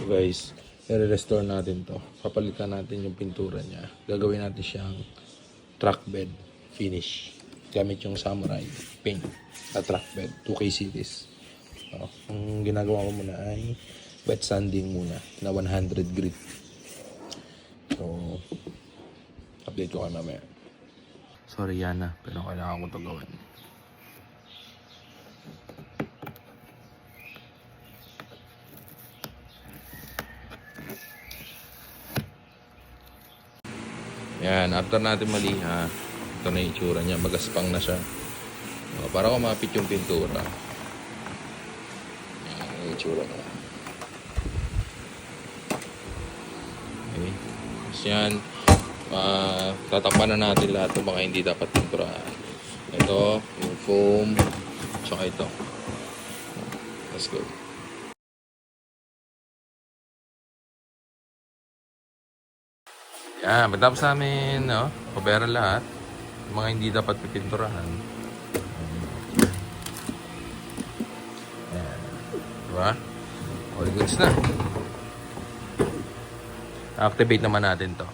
guys, i-restore natin to. Papalitan natin yung pintura niya. Gagawin natin siyang track bed finish. Gamit yung Samurai paint at track bed 2K series. Ang ginagawa ko muna ay wet sanding muna na 100 grit. So, update ko kayo mamaya. Sorry Yana, pero kailangan ko ito gawin. Yan, after natin maliha, ito na yung itsura niya, magaspang na siya. Para kumapit yung pintura. Yan yung itsura niya. Okay. Tapos yan, tatakpan na natin lahat ng mga hindi dapat pinturahan. Ito, yung foam, tsaka ito. Let's go. Yan, matapos namin, no? Pabayaran lahat. Yung mga hindi dapat pipinturahan. Yan. Diba? All goods na. Activate naman natin to.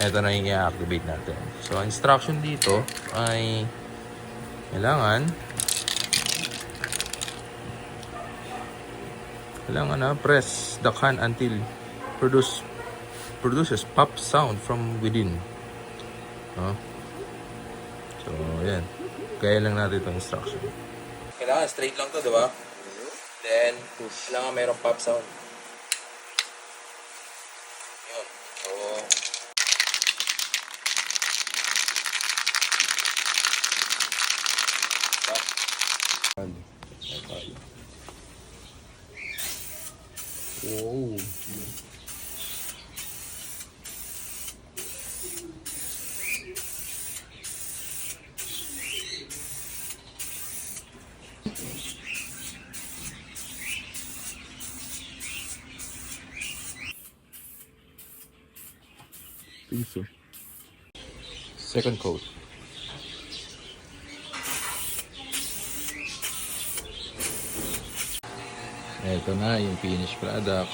Ito na yung i-activate natin. So, instruction dito ay kailangan na press the can until produces pop sound from within. So, yan. Kaya lang natin itong instruction. Kailangan straight lang to, diba? Then, kailangan mayroong pop sound. Yun. So, wow. So. Second coat. Ito na yung finished product.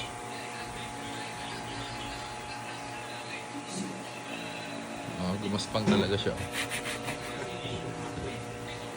Gumaspang talaga siya.